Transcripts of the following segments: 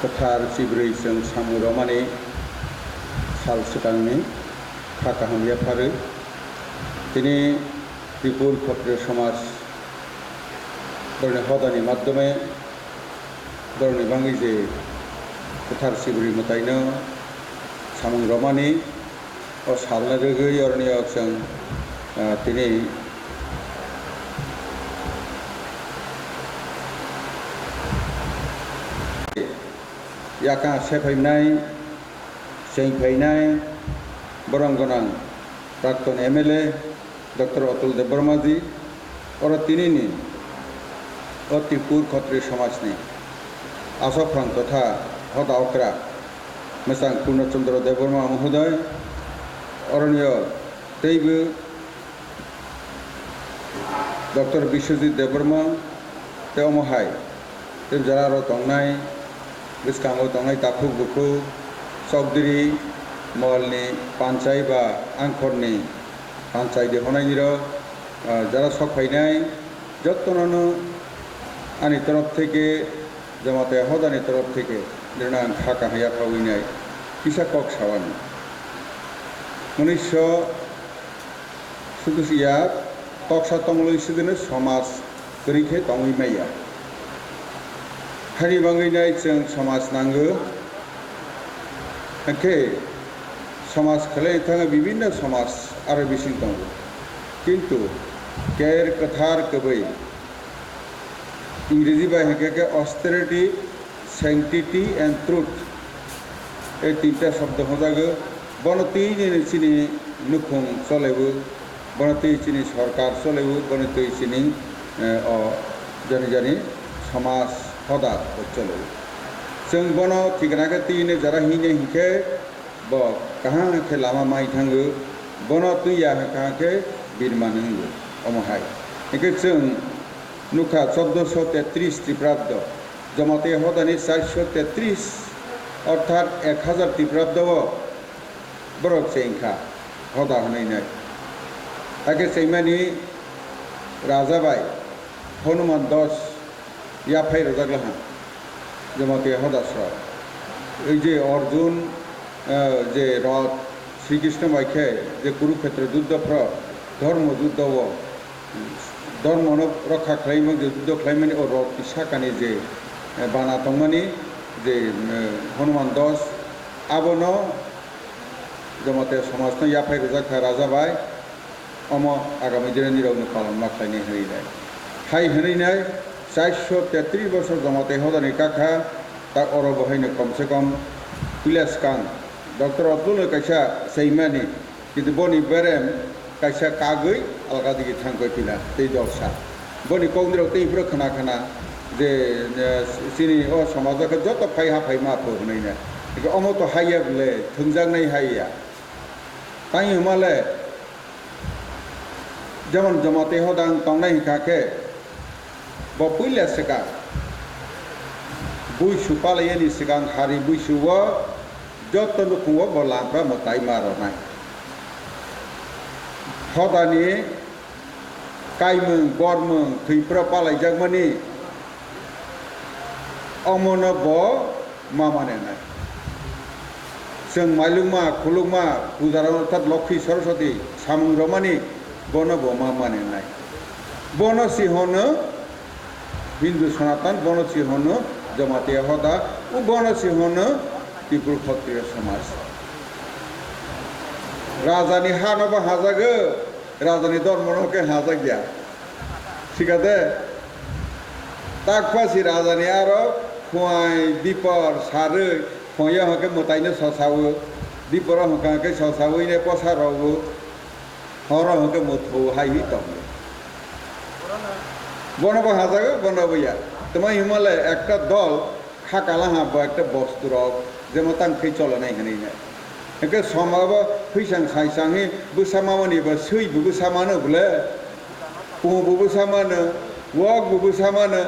Ketar Cibri Seng Samu Romani Sal Sekangni Kakaham Yaparu Tini Tripur Khotri Samas Dorni Hodani Maddome Dorni Bangi je Ketar Cibri Mutaino Samu Romani O Salna Rugui Orni Oksang Tini Yaka Sepainai, Saint Painai, Borangonang, Prakton MLA, Dr. Atul Debarmaji, or Tinini, or Tripur Khotri Samasni, Asafran Totha, Hoda Okra, Mesang Purnachandra Debarma Mahoday, Oranyo, Teibu, Dr. Bishwajit Debarma, Teomohai, Tejaro Tongnai, Biskango Tongai Tapu Buku, Sogdiri, Molni, Pancai ba Angkorni, Pancai de Honairo, Jara Sokhainai, Jotonono, Ani Torop Teke, Jamate Hodani Torop Teke, Dernan Haka Hayapawinai, Kisa Kok Sawan. Munisho Sudusia, Toksa Tonglu Sidinus, Homas, Grike Tongi Maya. Hari banginai jeng samas nanggo, oke, samas kalian tengah bibina samas Arabi sintong, kintu care kathar kebai, Ingresi bahasa ke austerity, sanctity and truth, tinta sabda hoda ke, bonati ini sini nukung solebu, bonati sini sarkar solebu, bonati sini jani samas Hoda Cholo. Sung Bono, Tiganagati, Jarahine Hike, Bo, Kahan Kelama Mai Tangu, Bono Tuya Hakake, Birmanangu, Omohai. Nikitsung Nuka Sobdo Sote Tris Tiprabdo, Jamate Hodani Sai Sote Tris, or Tat at Hazard Tiprabdo, Borok Senka, Hoda Hanai. I can say many Razabai, Honuman Dos. या फिर रगलहां जमाते हदासरा ये अर्जुन जे रात श्री कृष्ण वाक्य जे कुरुक्षेत्र युद्ध प्र धर्म युद्ध वो धर्म न रक्षा खालामो जे युद्ध खालामनि और रात इसाकानि जे बाना तंगमानि जे हनुमान दास आबनो जमाते समाजनो या फिर रजाखा राजा बाय अमो आगामी दिननि रावनो पालन माखायनि हरिनाय हाय हरिनाय 433 বছর জমাতে হদানি কাখা তা অরব হইনে কমসে কম পিলাস কান ডক্টর আব্দুল কাইসা সেইমানি কিন্তু বনি বেরেম কাইসা কাগৈ আলগা দিকে থাঙ্গৈ পিলা তেই দলসা বনি কংদ্র তেই ব্র খানা খানা যে সিনি ও সমাজকে যত ফাই হাফাই মা পড়নাইনা ইকে অমত হাইয়া বলে থংজাংনাই হাইয়া তাই হিমালে যেমন জমাতে হদাং তংনাই কাকে Bapuila sekarang, buisu pala ini sekarang hari buisu wa, jodoh nukung wa berlampra mutai maronai. Hodani, kaimeng, gormeng, tipra pala jagmani, omona bo, mama nenai. Seng maluma, kuluma, udaran tat lokhi saraswati, samung romani, bono bo mama nenai. Bono si hono. Hindu Sanatan bono si hono jamate hoda u bono si hono Tripur Khotri Samas. Rajani hano ba hazaga Rajani dormono ke hazagya. Sikate takpa si Rajani aro khoi dipar sare khoya hoke motaine sasawu dipara hoke sasawu ine posarawu hora hoke motho hai hitam. বনবা হাজাগো বনবইয়া তোমার হিমালয় একটা দল খাকালা hub একটা বস্তুরক যেমন তাংখৈ চলনাই হনাই না একে সমাব ফৈসাং সাইসাংহি বুসামামনি বা সৈ বুসামানো বলে পুবু বুসামানো ওয়াক বুসামানো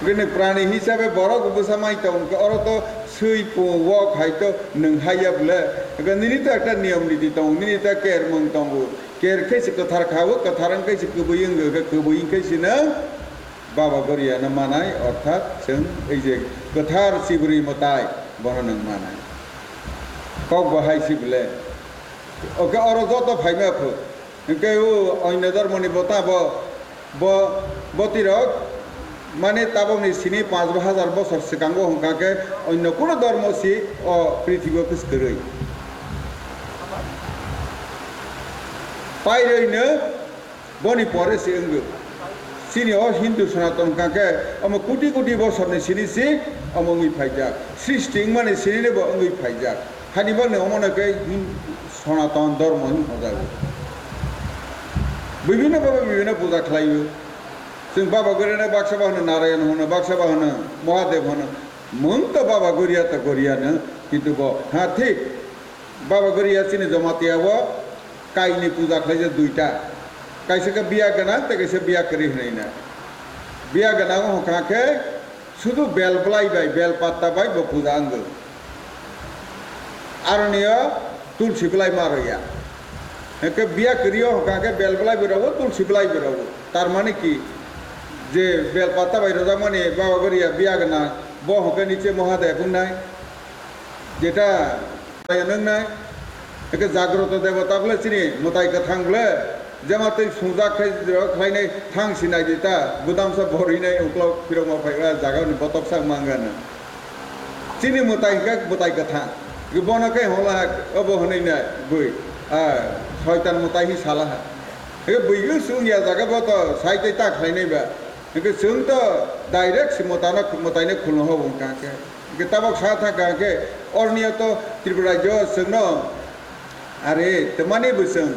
গনে প্রাণী হিসাবে বড় বুসামাই তো অর তো সৈ পু ওয়াক হাইতো নং হাইয়া বলে গনিনি তো একটা নিয়ম নীতি তো নিনি তো কের Mong তঙ্গু Ker kaisi kathar khawo katharan kaisi kubuying ke kubuying kaisi na बाबा गरियानो मानाय अर्थात जों এই যে गोथार सिबुरि मताय बनो नों मानाय कक बाहाय सिबले ओके और जत फाइमा फो के उ अन्य धर्मनि बता ब बतिरक माने ताबंनि सिनि 5000 बছর सिगांगो हंकाके अन्य कोनो धर्म सि अ पृथ्वीयाव किसकरै पाइरैनो बनि परे सि अंगो सिनि अ हिंदू सनातन काके अम कोटि कोटि बছरनि सिनि सि अमंगि फाइजाक सृष्टि माने सिनि ब अंगि फाइजाक हानि बने अमनके सनातन धर्म नि हजागो विभिन्न पूजा खालायो जों बाबा गरियानो बाक्साबा होनो नारायण होनो बाक्साबा होनो महादेव होनो मोन तो बाबा गरिया तो गरियानो किन्तु ब हाँ ठीक बाबा गरिया सिनि जमातियाव काइनि पूजा खालायो दुइटा काइसेके बिया गोनां तो कैसे बिया करि होनायना बिया गोनां हकाके शुधु बेल बलायबाय बेल पात्ताबाय ब पूजा अंगो आरनिया तुलसी बलाय मारया एके बिया करियो हकाके बेल बलाय बेरावो तुलसी बलाय बेरावो तार माने कि जे बेल पाता बायरजा माने बाबा गरिया बिया गोनां ब हके निचे महादेव बुंनाय जेटा नंनाय एके जाग्रत देवता बले सिनि मताय गथांबले जेमातै सुजा खायनाय थां सिनाय दिता गुदामसा भरिनाय उक्लाव फिरमा फायग्रा जागानि बतकसा मांगानो सिनि मताय गथां गबनके होला अब होनैना बै शयतान मताय हि सालाहा ए बैगो सुंगिया जागाबो तो साइतै ता खायनायबा के जों तो डायरेक्ट सिमताना मतायने खुलनो हो काके के तबक साथा काके अरनिया तो त्रिपुरा जो जोंनो अरे तमाने बसों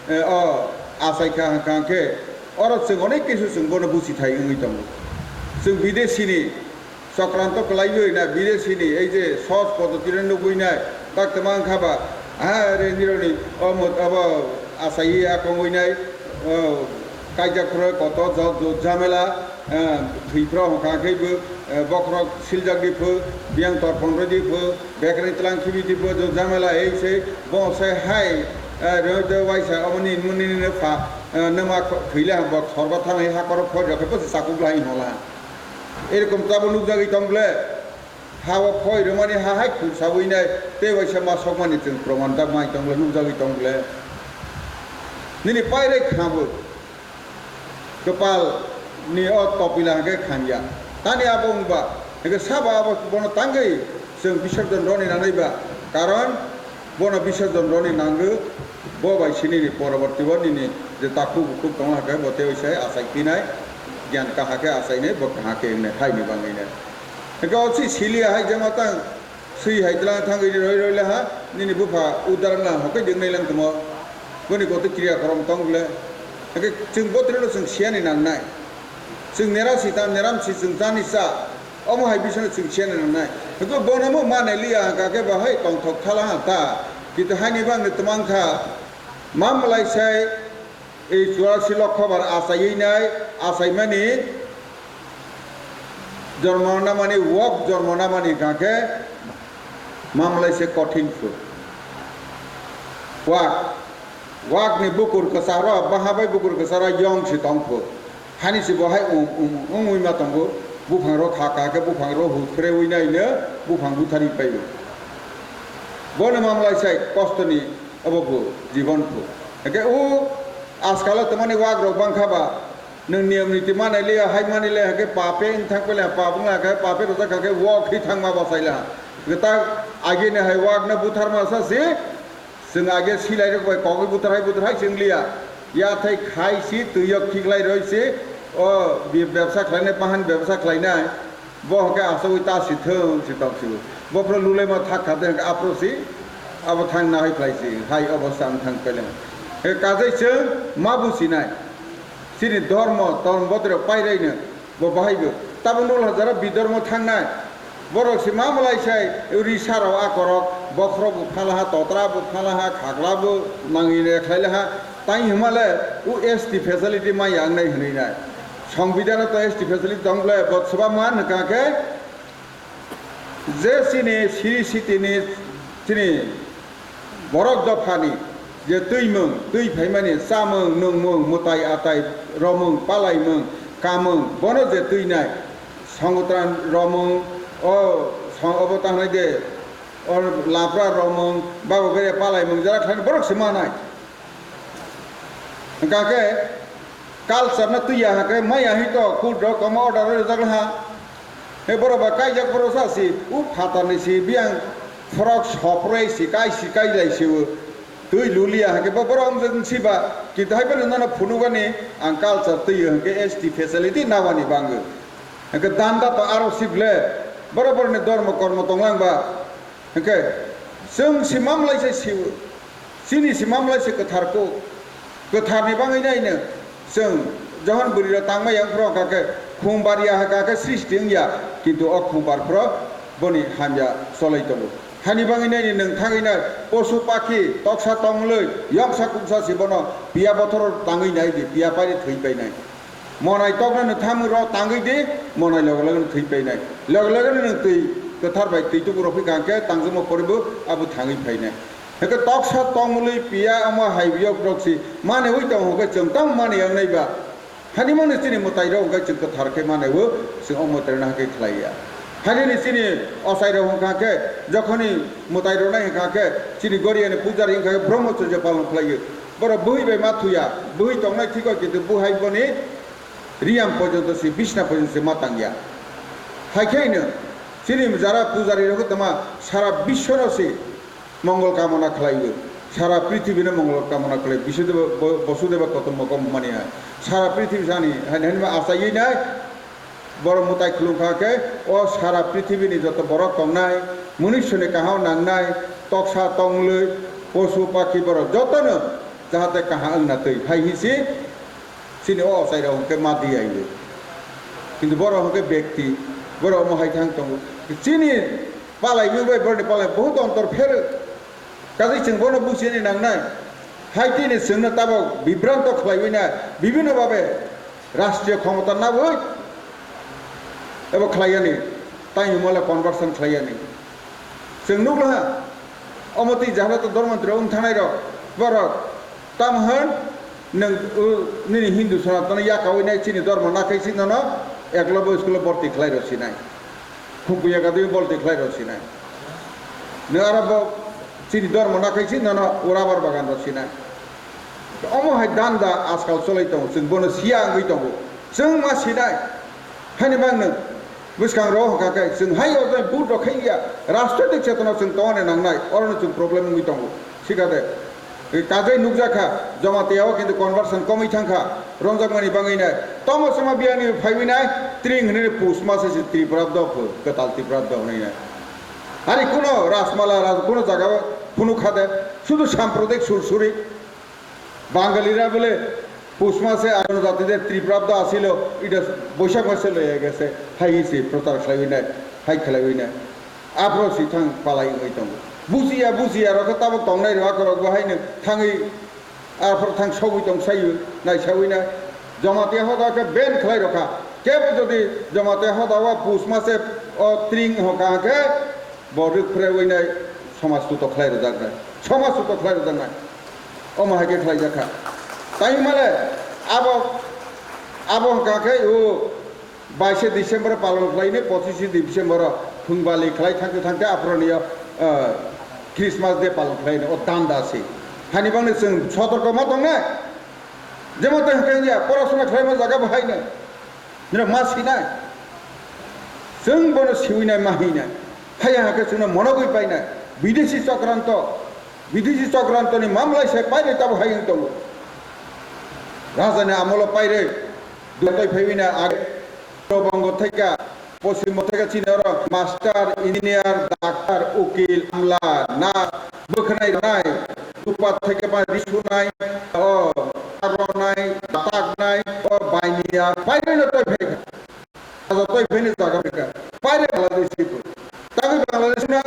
अ आसायका काके और जों अनेक किसु जों बनो बुसि थायो ओइ दं जों विदेशीनि सक्रांत कलायो ना विदेशीनि এই যে সহজ পদ্ধতিরে নবইনাय তাক तमां खाबा आरे निरनि अब आसायि आकंगइनाय कायजाखर कत झमेला थैफ्राव हकाखैबो बख्र सिलजागदिफो बियां तरफंद्रदिफो बेकरि तलांखिबिदिफो झमेला एसे बसे हाय रद वाइसा अमनि मुनिनो फा नमा खैला बा खरबा थानाय हाकर फजखैबो साकुब्लाय होला एरकम ताबो नुजागै तंबले हावा फय माने हाहाय खुसाबैनाय ते वाइसा मा सकमानि जों प्रमाण दा माइ तंबले नुजागै तंबले निनि पाइरे खाबो कपाल नि अ तपिला के खानिया तानि आबंबा एके साबा बन तांगै जों विसर्जन रनि नानैबा कारण बन विसर्जन रनि नांगो ब बायसिनि परवर्ती बनिनि जे ताकु बुकु तंगा के बते वैसे आसाय किनाय ज्ञान कहा के आसायने ब कहा के ने हायनि बांगैने एके असी सिलिया हाय जमाता सै हायतला थांगै रयला हा निनि बुफा उदाहरण हकै दिंनै लं तम गनि गते क्रिया करम तंगले एके जों बोथ्रेनो जों सियानि नांनाय जों नेरासिता नेरामसि जों जानिसा अमहाय बिसनो जों सियानि नांनाय एके बनमो माने लिया काके बाहाय तंथक थाला ता कितु हायनि बांनो तमांखा मामलायसाय ए 84 लक्ष बार आसायैनाय आसायमानि जन्मना माने वक जन्मना माने काके मामलायसे कठिनफो वाक नि बुकुर कसरा बाहाबाय बुकुर कसरा यंग से तंगफो हानि से बहाय उइ मा तंगो बुफांरो खाका के बुफांरो हुख्रे उइनायनो बुफां बुथारि पाइबो बन मामलायसाय कष्टनि अबबो जीवनफो एके उ आजकाल तमाने वाक रो बांखाबा नों नियम नीति मानायले हाय मानिले के पापे थांपेले पाबुंला के पापे रोजा के वक हि थांमा बसायला गता आगे ने हाय वाक न बुथार मासा से जों आगे सिलाय रबाय कगै बुथारहाय जों लिया या थाय खायसि तुयक खिगलाय रयसि अ व्यवसा खालायनाय बाहान व्यवसा खालायनाय बहके आसै तासि थों सितावसि बफ्र लुले मा थाखादे आप्रसि अब थांना हाय खायसि हाय अवस्था थां पेले हे काजैसो मा बुसिनाय सिनि धर्म बद्र पाइरायनो ब बाहायबो ताबनो हजारा बिधर्म थांनाय बरकसि मा मलायसाय रिसाराव आकरक बख्र बुखालाहा तत्रा बुखालाहा खाग्लाबो नांगिने खायलाहा ताइ हिमाले उ एसटी फेसिलिटी मा यांगनाय हनैनाय संविधान तो एसटी फेसिलिटी दंब्ले बत्सबा मान काके जे सिनि सिरि सिटिनि सिनि बरक दफानि जे दैमों दै फाइमानि सामों नोंमों मुताय आताय रमों पालायमों কামং বন যে তুই নাই সংগত্রান রমং ও অবতার দে ওর লাভরা রমং বাবু বেড়ে পালাই মং যারা খান বরক সীমা নাই কাকে কালচার না তুই হাকে মাই আহি তো কুদ্র কম অর্ডার জাগল হা হে বরবা কাইজাক বড় সাসি উ ফাতানিসি বিয়াং ফরক সপ্রাইসি কাই লাইসি তুই লুলিয়া হাকে বরম সিবা কিন্তু হাইবার না ফুনুবানি আং কালচার তুই হাকে এসটি ফেসিলিটি নাবানি বাঙ্গো হাকে দান্দা তো আরো সিবলে बराबर ने धर्म कर्म तंगलांबा ओके जों सिमामलायसे सिउ सिनि सिमामलायसे गोथारखौ गोथारनि बाङैनायनो जों जहन बुरिरा तांमायांफ्राव काके खुंबारिया काके सृष्टिया किन्तु अ खुंबारफ्राव बनि हामया सलायदों हानि बाङैनायनि नोंथाङैनो पशु पाखि तक्सा तंलै यंसा कुंसा सिबनो बिया बथर ताङैनाय दि बिया पारि थैबायनाय मनाय तगनो थामुर तांगै दे मनाय लगन थैबायनाय लगन नों तै गोथारबाय तैतुगुर फैगांके तांजोम परबो आबो थाङै फायनाय हेके तक्सा तंलै पिया अमा हाइबियक रक्सि माने उइ तंग होके जों तंग माने यांनायबा हानि माने सिनि मतायरो होके जों गोथारके मानेबो जों अमतरना हाके खलाया हानि सिनि असायरो होकाके जखनि मतायरो नाय होकाके सिनि गरियानि पुजारि होकाके ब्रह्मचर्य पालन खलायो बर बहैबाय माथुया बहै तंनाय थिक किन्तु बहायबनि रियाम पर्यन्त से बिसना पर्यन्त से मातांगिया हाइखायनो सिनि जारा पुजारी रखो तमा सारा विश्व से मंगल कामना खलायो सारा पृथ्वी ने मंगल कामना खलायो विश्वदेव वसुदेव कतमकम माने सारा पृथ्वी जानी हनहनमा आसायै नाय बर मुताय खुलुमखाके ओ सारा पृथ्वी नि जत बर तंनाय मनुष्य ने काहाव नांनाय तक्सा तंलै पशु पाखि बर जतनो जाहाते काहा अंगना तै हाइहिसि सिनि ओ साइरा होके मादी आइयो किन्तु बर होके व्यक्ति बर महाय थां दं सिनि पालाय नुबाय बरनि पालाय बहुत अंतर फेर काजै जों बनो बुसिनि नांनाय हाइतिनि जोंनो ताबो बिभ्रान्त खलायना विभिन्न भावे राष्ट्रीय क्षमता नाबो एबा खलायनि ताइ मला कन्भार्सन खलायनि जों नुब्ला अमति जाहाथ धर्ममन्त्री उनथानाय र बर तामहन नों हिंदू सनातन या कावैनाय चिनि धर्म नाखैसि न एकलब स्कुल भर्ती खलाय रसिनाय खुंपुया गादि भर्ती खलाय रसिनाय न आरब चिनि धर्म नाखैसि न उराबार बागान रसिनाय अमहाय दान्दा आजकाल चलाय दं जों बनो सिया आंगै दं जों मा सिनाय हानि बांनो बुसखां र हकाकै जों हाय अजय बुद रखैया राष्ट्रनिक चेतना जों तने नांनाय अरनो जों प्रब्लेम नुइ दं सिगादे काजै नुजाखा जमातेयाव किन्तु कन्भार्सन कमै थांखा रंजामानि बाङैनाय तमसमा बियानि फाइबिनाय त्रिं हने पुस मासे से त्रिप्राब्द गताल त्रिप्राब्द हनैना आरो कोनो राजमाला कोनो जागा कोनो खादे शुधु साम्प्रदायिक सुरसुरि बाঙালিরা বলে পুষ মাসে আরো জাতিদের त्रिप्राब्द आसिल इटा बैसाख मासे लये गेছে हाइसि प्रचार खालायनाय हाइ खालायनाय आप्रसि थां पालाय हई दं बुजिया रखो ताबो तंनाय रहा करक बहायनो थाङै आफोर थां सौै दं सायो नाय सावैना जमाते हदाके बेन खलाय रखा केबो जदि जमाते हदावा पुष मासे अ त्रिं हकाके बरक फ्रेवैनाय समाज तो खलाय रजागनाय समाज तो खलाय रजागनाय ओ माहाके खलाय जाखा ताइ माले आबो हकाके ओ 22 डिसेम्बर पालन खलायनो 25 डिसेम्बर फुंबालि खलाय थांते आफ्रनिया क्रिसमास डे पालन खालायनो अ दान्दासि हानि बांनो जों सतर्क मा दंना जेमते हकाया परासना खालायनो जागा बाहायनो नों मा सिनाय जों बनो सिउइनाय माहिनाय हाया हाके जोंनो मनगै पाइनाय विदेशी चक्रान्तनि मामलायसे पाइरे ताबो हाय दं राजानि आमल पाइरे दुतै फैबिना आगे बंग थैका पश्चिम थैका चिनार मास्टार इंजिनियर डाक्टर उकिल आमला ना बोखनाय नाय दुपात थैका बा रिसुनाय अ आरनाय ताकनाय अ बायनिया पाइरे न तै फैका राजा तै फैनो जागा फैका पाइरे बांग्लादेशिखौ तागै बांग्लादेशना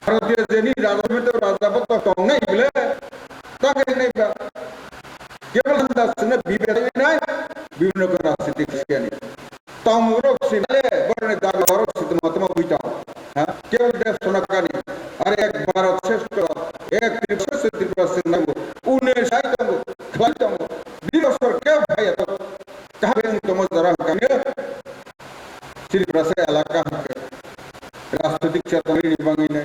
भारतीय जेनि राजाबत दंनाय बिले तागै नायबा केवल दासने विभेदनाय विभिन्न राजनीतिक सियानी तामुरक सिनाले बरने दागरक सिद्धमात्मा बुइता हां केवल देश सोनाकानी अरे एक भारत श्रेष्ठ एक त्रिपुरा से नगो उन्हें साइतंगो खलाइतंगो दिवसर के भाई तो कहा রাসে এলাকা হাকে রাজনৈতিক চেতনা নিবাঙ্গিনে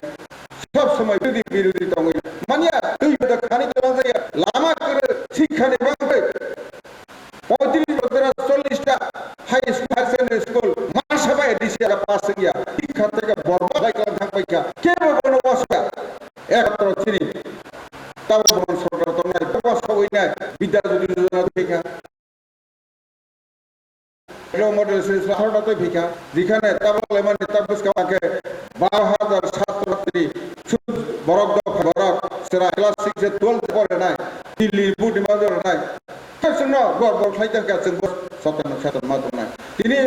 সব সময় বিরোধী তঙ্গিনে মানিয়া তুই তো খানি তো রাজাইয়া লামা করে শিক্ষা নিবাঙ্গে 35 বছর 40টা high school high secondary school মাসবাই দিছে পাস গিয়া শিক্ষা থেকে বরবাদ হয়ে গেল থাকবাইকা কে বলবো বসা একত্র চিনি তাও বন সরকার তো নাই বাবা সবই নাই বিদ্যা যোজনা দেখা এরো মডেল সিরিজ হঠাৎ ভিখা যেখানে তাবলে মানে তাবস কাকে 12000 ছাত্রছাত্রী বরক বরক সেরা ক্লাস 6 এ 12 পড়ে নাই দিল্লি বুট মাদর নাই শুনো গর্ব খাইতে গেছে সতন সতন মাত্র নাই তিনি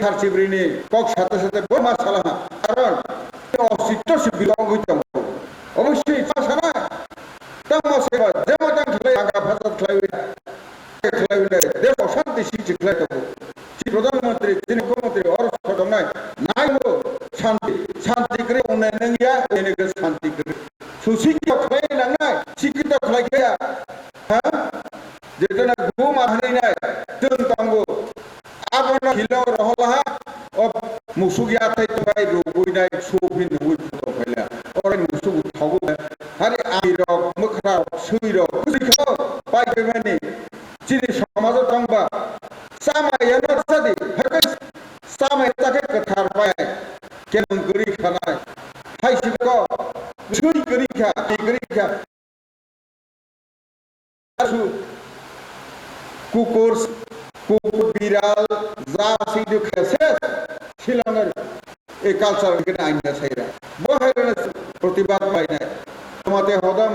খারচিবরিনি কক সাথে সাথে বমা সালামা কারণ অস্তিত্ব বিলং হইতে অবশ্যই ভাষা না তামা সেবা যেমন খেলে আগা ভাষা খেলাইলে দেশ অশান্তি শিখছে খেলাইতে প্রধানমন্ত্রী তিনি মুখ্যমন্ত্রী অর সদম নাই নাই শান্তি শান্তি করে উন্নয়ন গিয়া এনেকে শান্তি করে সুশিক্ষিত খেলাই নাই শিক্ষিত খেলাই গিয়া হ্যাঁ যেটা ঘুম আহানি নাই তুন তাঙ্গো আবনা হিলো রহলাহা ও মুসুগি আথাই তোই রুগুই নাই সুবিন নুই ফটো ফাইলা ওরে মুসুগু থাগু আরে আইরক মুখরা সুইরক শিখো পাইবে মানে চিনি সমাজ তংবা সামায়ানো সাদি হকস সামায় তাকে কথার পায় কেমন করি খানায় হাই শিখো সুই করি খা কুকুর বিড়াল যা সিধু খেয়েছে শিলংয়ের এই কালচার এখানে আইনা সাইরা বহের প্রতিবাদ পাই নাই তোমাতে হদম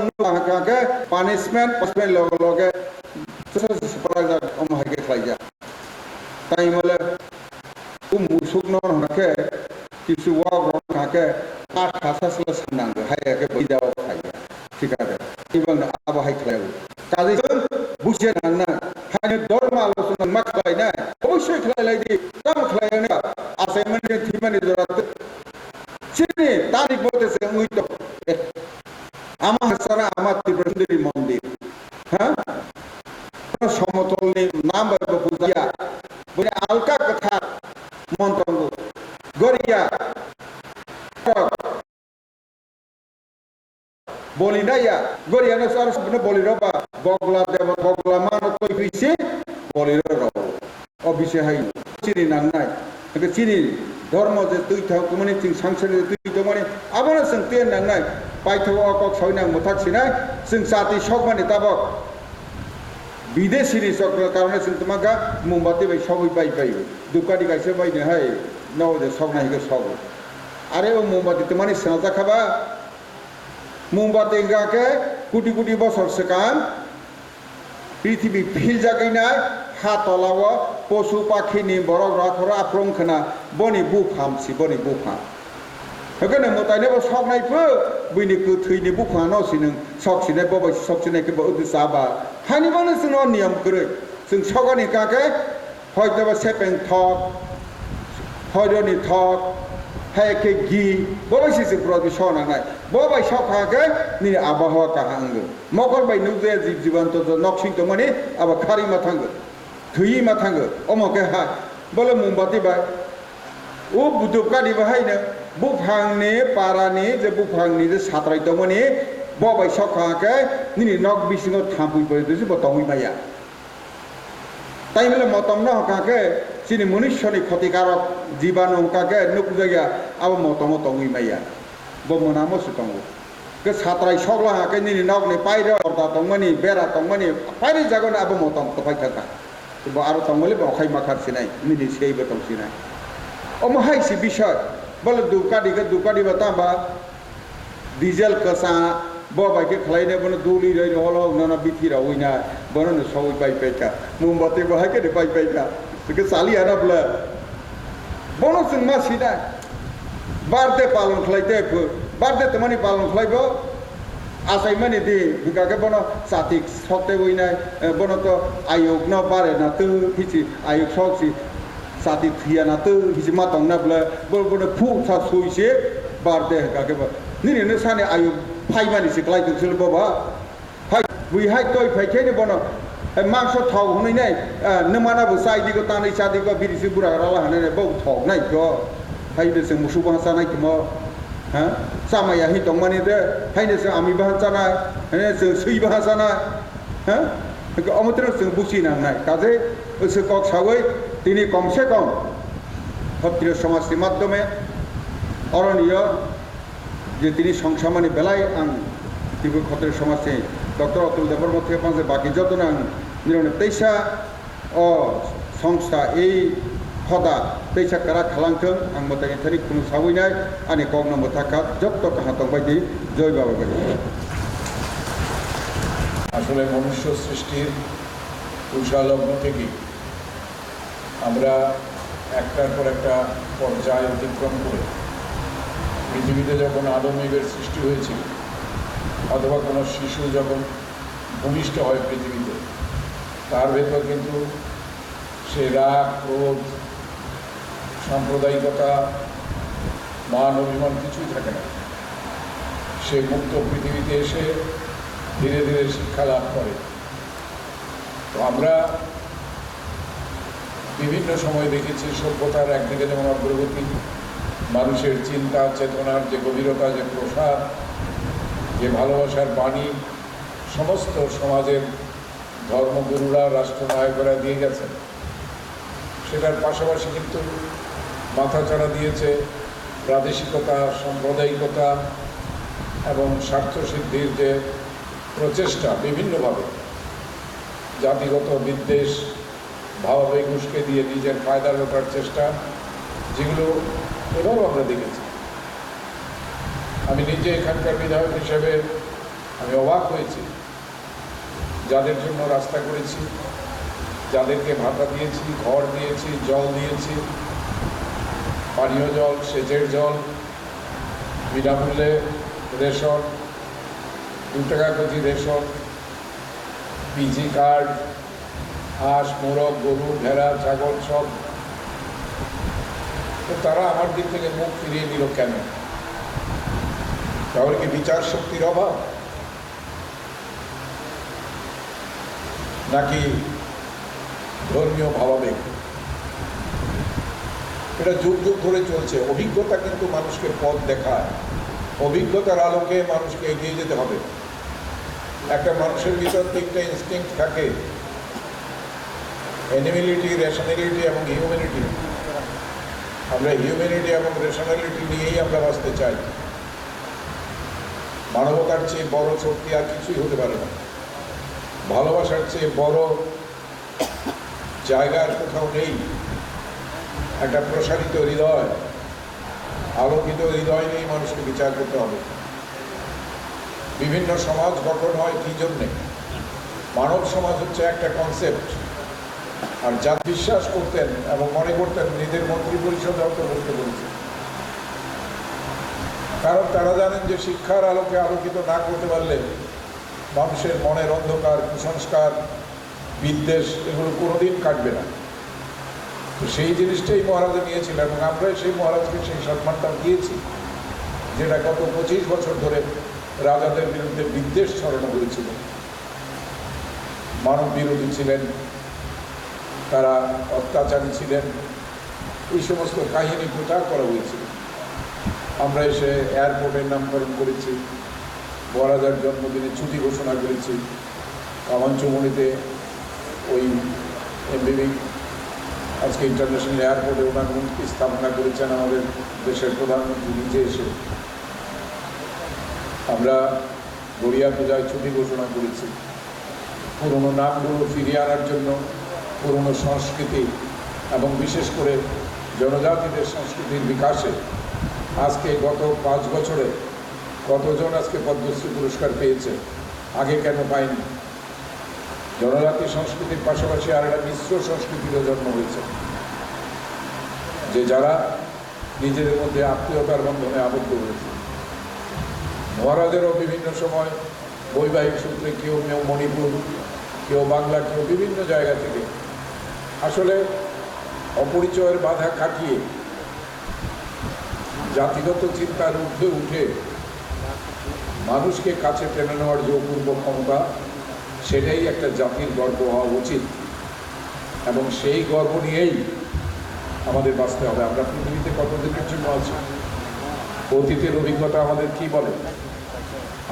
কাকে পানিশমেন্ট লগে লগে অমহাইকে খাই যা তাই বলে মুসুক নকে কিছু কাকে কাঠ খাসাসলে সান্নাঙ্গো হাইয়াকে বইদাও খাই ঠিক আছে এবং আবহাই খেলাবো কাজে বুঝে না হানি ধর্ম আলোচনা মা খেলাই না অবশ্যই খেলাই দি কাম খেলাই না অ্যাসাইনমেন্ট থিমানি জরাতে চিনি তারিখ বলতেছে মুই তো আমার সারা আমার ত্রিপুরা মন্দির হ্যাঁ সমতল নাম বুঝিয়া বলে আলকা কথা মন্ত্রঙ্গ গরিয়া বলি না ইয়া গরিয়ানো সার সবনে বলি রবা বগলা দেব বগলা মান কই হইছে বলি রব অবিষয় হাই চিনি নাং নাই চিনি ধর্ম যে তুই থাও মানে চিং সাংসারে তুই তো মানে আবার जों তেন নাং নাই পাইথো অকক সয়নাং মথাকছি নাই जों জাতি সব মানে তাবক বিদেশিনি সকল কারণে जों তোমাগা মোমবাতি বাই সবই পাই দুকানি গাইছে বাইনে হাই নাও যে সব নাইকে সব আরে ও মোমবাতি তো মানে সাজা খাবা মোমবাতি গাকে কোটি কোটি বছর সেকান পৃথিবী ফিল জাগাই নাই হা তলাও পশু পাখিনি বরক রাখরা আপ্রংখনা বনি বুফামসি বনি বুফা হগনে মতাইনেবো সব নাইফো বইনি কো থैनि बुफा नसि नों सकसिने बबाय सकसिने के बउ साबा हानि बानो जों नियम करे जों सगानि काके हयतोबा सेपें थक हयरनि थक हायके गि बबाय जों प्रदि सनांनाय बबाय सकाके नि आबहावा काहांगो मकर बाय नुजे जिब जीवंत जो नक्सिं तो माने आबा खारि मा थांगो थुयि मा थांगो अमके हा बोले मोमबाति बाय ओ बुदुकानि बाहायनो बुफांनि पारानि जे बुफांनि जे सात्राय दमनि बबाय सकाके निनि नक बिसिङाव थाम्पुइ परेदि बतंगि माया ताइमले मतम न हकाके सिनि मनुष्यनि क्षतिकारक जीवाणु हकाके नुकजाया अब मतम तंगि माया बमनामो सुतंगो के सात्राय सकला हाके निनि नकनि पाइरो अर्दा तंगमनि बेरा तंगमनि पाइरि जागोन अब मतम तफाय थाका तो आरो तंगले बखाय माखारसिनाय निनि सेइबो तंसिनाय अमहायसि बिषय बोले दुकानी बताबा डिजेल कसा बबाय के खलाइने बनो दुली रै हलो नना बिथि रावइना बनो न सबै पाइका मोमबाति बहाय के पाइका के साली आना ब्ला बनो जों मा सिदा बारदे पालन खलाइते बारदे तमानि पालन खलाइबो आसाय माने दि बिगाके बनो सातिक सकते बइना बनो तो आयोग न बारे ना तो हिसि आयोग सकसि साथी थिया ना तो हिसि मा तंग ना ब्ला बोल फु सा सुइसे बारदे काके बा निने ने साने आयु फाइमानि से क्लाइ दुसुल बाबा हाय बुइ हाय तय फाइखे ने बनो मांस थाव होनै नै नमानाबो साइदिको तानै सादिको बिरिसि बुरा राला हने बौ थाव नाय को हाइदे जों मुसु भाषा नाय कम हा सामाया हि दंमानि दे हाइदे जों आमि भाषा नाय हने जों सै भाषा नाय हा अमत्र जों बुसि नांनाय काजे ओसो कक सावै तिनि कमसे कम क्षत्रिय समाजनि माध्यमे अरण्य जे तिनि संसामानि बेलाय आं तिबो क्षत्रिय समाजनि डॉक्टर अतुल देवर मथे पांचे बाकी जतन आं निरने तैसा अ संस्था ए हदा तैसा करा खालांथों आं मतानि थारि खुनु सावैनाय आनि कगन मथाका जत्त काहा दंबायदि जय बाबा बायदि আসলে মনুষ্য সৃষ্টির উষালগ্ন থেকে আমরা একটার পর একটা পর্যায় অতিক্রম করে পৃথিবীতে যখন আদম ইভের সৃষ্টি হয়েছিল অথবা কোনো শিশু যখন ভূমিষ্ঠ হয় পৃথিবীতে তার ভেতর কিন্তু সে রাগ ক্রোধ সাম্প্রদায়িকতা মান অভিমান কিছুই থাকে না সে মুক্ত পৃথিবীতে এসে ধীরে ধীরে শিক্ষা লাভ করে তো আমরা বিভিন্ন সময় দেখেছি সভ্যতার একদিকে যেমন অগ্রগতি মানুষের চিন্তা চেতনার যে গভীরতা যে প্রসার যে ভালোবাসার বাণী সমস্ত সমাজের ধর্মগুরুরা রাষ্ট্রনায়করা দিয়ে গেছেন সেটার পাশাপাশি কিন্তু মাথাচাড়া দিয়েছে প্রাদেশিকতা সাম্প্রদায়িকতা এবং স্বার্থসিদ্ধির যে প্রচেষ্টা বিভিন্নভাবে জাতিগত বিদ্বেষ ভাবাবেগ উস্কে দিয়ে নিজের ফায়দা লোটার চেষ্টা যেগুলো এবারও আমরা দেখেছি আমি নিজে এখানকার বিধায়ক হিসেবে আমি অবাক হয়েছি যাদের জন্য রাস্তা করেছি যাদেরকে ভাতা দিয়েছি ঘর দিয়েছি জল দিয়েছি পানীয় জল সেচের জল বিনামূল্যে রেশন 2 টাকা কেজি রেশন পিজি কার্ড হাঁস মোরগ গরু ভেড়া ছাগল সব তো তারা আমার দিক থেকে মুখ ফিরিয়ে দিল কেন তাহলে কি বিচার শক্তির অভাব নাকি ধর্মীয় ভাবাবেগ এটা যুগ যুগ ধরে চলছে অভিজ্ঞতা কিন্তু মানুষকে পথ দেখায় অভিজ্ঞতার আলোকে মানুষকে এগিয়ে যেতে হবে একটা মানুষের ভিতর 3টা ইনস্টিংক্ট থাকে অ্যানিমেলিটি রেশনালিটি এবং হিউম্যানিটি আমরা হিউম্যানিটি এবং রেশনালিটি নিয়েই আমরা বাঁচতে চাই মানবতার চেয়ে বড় শক্তি আর কিছুই হতে পারে না ভালোবাসার চেয়ে বড় জায়গার কোথাও নেই একটা প্রসারিত হৃদয় আলোকিত হৃদয় নিয়ে মানুষকে বিচার করতে হবে বিভিন্ন সমাজ গঠন হয় কী জন্যে মানব সমাজ হচ্ছে একটা কনসেপ্ট আর যা বিশ্বাস করতেন এবং মনে করতেন নিজের মন্ত্রী পরিষদ করতে বলেছে কারণ তারা জানেন যে শিক্ষার আলোকে আলোকিত না করতে পারলে মানুষের মনের অন্ধকার কুসংস্কার বিদ্বেষ এগুলো কোনোদিন কাটবে না তো সেই জিনিসটাই মহারাজা নিয়েছিলেন এবং আমরা সেই মহারাজকে সেই সম্মানটা দিয়েছি যেটা গত 25 বছর ধরে রাজাদের বিরুদ্ধে বিদ্বেষ ছড়ানো হয়েছিল মানব বিরোধী ছিলেন তারা অত্যাচারী ছিলেন এই সমস্ত কাহিনী প্রচার করা হয়েছিল আমরা এসে এয়ারপোর্টের নামকরণ করেছি মহারাজার জন্মদিনে ছুটি ঘোষণা করেছি কামানচুমনিতে ওই এমবিবি আজকে ইন্টারন্যাশনাল এয়ারপোর্টে ওনার মূর্তি স্থাপনা করেছেন আমাদের দেশের প্রধানমন্ত্রী নিজে এসে আমরা গড়িয়া পূজায় ছুটি ঘোষণা করেছি পুরনো নামগুলো ফিরিয়ে আনার জন্য পুরনো সংস্কৃতি এবং বিশেষ করে জনজাতিদের সংস্কৃতির বিকাশে আজকে গত 5 বছরে কতজন আজকে পদ্মশ্রী পুরস্কার পেয়েছে আগে কেন পায়নি জনজাতি সংস্কৃতির পাশাপাশি আর একটা মিশ্র সংস্কৃতিরও জন্ম হয়েছে যে যারা নিজেদের মধ্যে আত্মীয়তার বন্ধনে আবদ্ধ হয়েছে মহারাজেরও বিভিন্ন সময় বৈবাহিক সূত্রে কেউ মণিপুর কেউ বাংলা কেউ বিভিন্ন জায়গা থেকে আসলে অপরিচয়ের বাধা কাটিয়ে জাতিগত চিন্তার ঊর্ধ্বে উঠে মানুষকে কাছে টেনে নেওয়ার যে অপূর্ব ক্ষমতা সেটাই একটা জাতির গর্ব হওয়া উচিত, এবং সেই গর্ব নিয়েই আমাদের বাঁচতে হবে। আমরা পৃথিবীতে কতদিনের জন্য আছি? অতীতের অভিজ্ঞতা আমাদের কি বলে?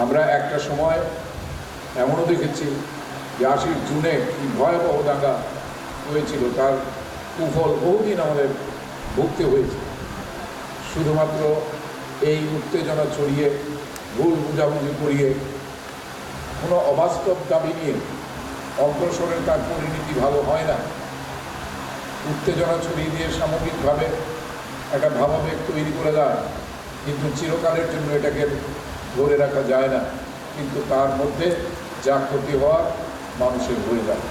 আমরা একটা সময় এমনও দেখেছি যে 80 জুনে কি ভয়াবহ দাঙ্গা হয়েছিল, তার কুফল বহুদিন আমাদের ভুগতে হয়েছে। শুধুমাত্র এই উত্তেজনা ছড়িয়ে, ভুল বুঝাবুঝি করিয়ে, কোনো অবাস্তব দাবি নিয়ে অগ্রসরের তার পরিণতি ভালো হয় না। উত্তেজনা ছড়িয়ে দিয়ে সামগ্রিকভাবে একটা ভাবাবেগ তৈরি করে দেয়, কিন্তু চিরকালের জন্য এটাকে ধরে রাখা যায় না। কিন্তু তার মধ্যে যা ক্ষতি হওয়ার মানুষের হয়ে যায়।